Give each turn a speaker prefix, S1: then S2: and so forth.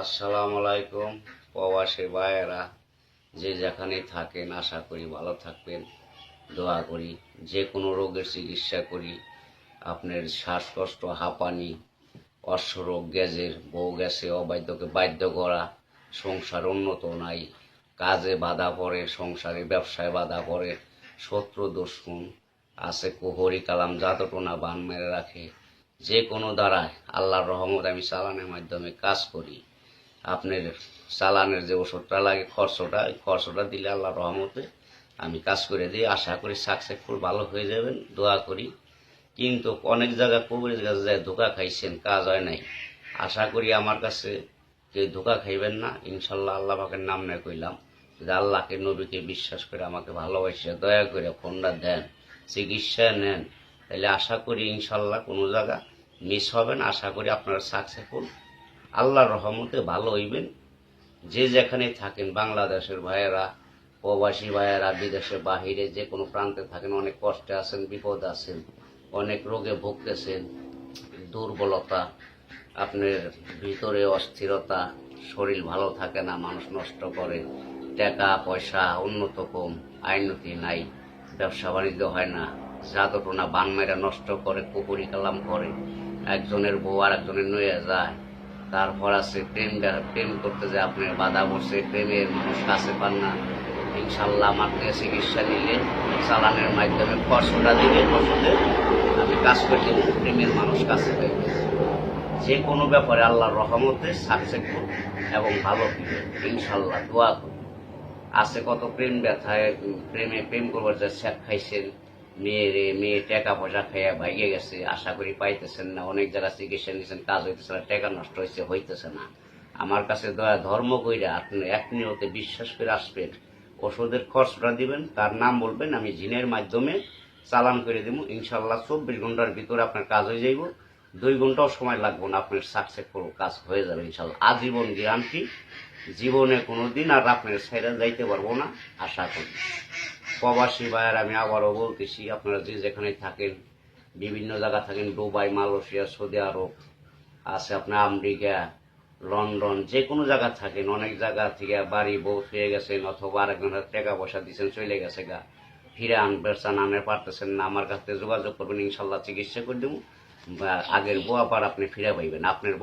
S1: আসসালামু আলাইকুম প্রবাসী ভাইয়েরা, যে যেখানে থাকেন আশা করি ভালো থাকবেন। দোয়া করি যে কোনো রোগের চিকিৎসা করি। আপনার শ্বাসকষ্ট, হাঁপানি, অশ্বরোগ, গ্যাজের বউ গেছে, অবাধ্যকে বাধ্য করা, সংসার উন্নত নাই, কাজে বাধা পড়ে, সংসারে ব্যবসায় বাধা পড়ে, শত্রু দুশ্মন আছে, কুহরি কালাম জাদুটোনা বান মেরে রাখে, যে কোনো দ্বারায় আল্লাহর রহমত আমি চালানের মাধ্যমে কাজ করি। আপনার চালানের যে ওষুধটা লাগে খরচটা দিলে আল্লাহর রহমতে আমি কাজ করে দিই। আশা করি সাকসেসফুল ভালো হয়ে যাবেন, দোয়া করি। কিন্তু অনেক জায়গায় কবির কাছে যায় ধোকা খাইছেন, কাজ হয় নাই। আশা করি আমার কাছে কেউ ধোকা খাইবেন না, ইনশাল্লাহ। আল্লাহ পাকের নাম নিয়ে কইলাম যে আল্লাহকে, নবীকে বিশ্বাস করে আমাকে ভালোবাসে দয়া করে ফোনটা দেন, চিকিৎসা নেন, তাহলে আশা করি ইনশাল্লাহ কোনো জায়গা মিস হবে না। আশা করি আপনারা সাকসেসফুল, আল্লাহর রহমতে ভালো হইবেন। যে যেখানে থাকেন, বাংলাদেশের ভাইয়েরা, প্রবাসী ভাইয়েরা, বিদেশে বাহিরে যে কোনো প্রান্তে থাকেন, অনেক কষ্টে আছেন, বিপদ আছেন, অনেক রোগে ভুগতেছেন, দুর্বলতা, আপনার ভিতরে অস্থিরতা, শরীর ভালো থাকে না, মানুষ নষ্ট করে, টাকা পয়সা উন্নত কম, আইনতি নাই, ব্যবসা বাণিজ্য হয় না, জাদুটোনা বান মেরা নষ্ট করে, কুপুরি কালাম করে, একজনের বউ আর একজনের নয়ে যায়। তারপর আছে প্রেম করতে যে আপনি বাধা বসে, প্রেমের মানুষ কাছে পান না। ইনশাল্লাহ আমার থেকে চিকিৎসা নিলে চালানের মাধ্যমে খরচটা দিলে ওষুধে আমি কাজ করে দেব, প্রেমের মানুষ কাছে হয়ে গেছে। যে কোনো ব্যাপারে আল্লাহর রহমতে সাকসেসফুল এবং ভালো হবে ইনশাল্লাহ, দোয়া করি। আছে কত প্রেম ব্যথায়, প্রেম করবার যে শেখ খাইছেন, মেয়ে টাকা পয়সা খাইয়া ভাইগে গেছে, আশা করি পাইতেছেন না, অনেক জায়গায় চিকিৎসা নিয়েছেন, কাজ হইতেছে না, টাকা নষ্ট হইতেছে না। আমার কাছে দয়া ধর্ম কইরা আপনি এক নিয়তে বিশ্বাস করে আসবেন, ওষুধের খরচটা দিবেন, তার নাম বলবেন, আমি জিনের মাধ্যমে চালান করে দেবো। ইনশাল্লাহ 24 ঘন্টার ভিতরে আপনার কাজ হয়ে যাইব, 2 ঘন্টাও সময় লাগবে না, আপনার সাকসেসফুল কাজ হয়ে যাবে ইনশাল্লাহ। আজীবন গ্যারান্টি, জীবনে কোনোদিন আর আপনার ছেড়ে যাইতে পারবো না, আশা করি। প্রবাসী ভাইয়ের আমি আবারও বলতেছি, আপনারা যে যেখানে থাকেন, বিভিন্ন জায়গা থাকেন, দুবাই, মালয়েশিয়া, সৌদি আরব আছে, আপনার আমেরিকা, লন্ডন, যে কোনো জায়গা থাকেন, অনেক জায়গা থেকে বাড়ি বউ হয়ে গেছেন, অথবা আরেকজনের টাকা পয়সা দিচ্ছেন, চলে গেছে গা, ফিরে আনবেন আনতে পারতেছেন না, আমার কাছে যোগাযোগ করবেন, ইনশাল্লাহ চিকিৎসা করে দেবো। আগের বউ আবার আপনি ফিরে পাইবেন, আপনার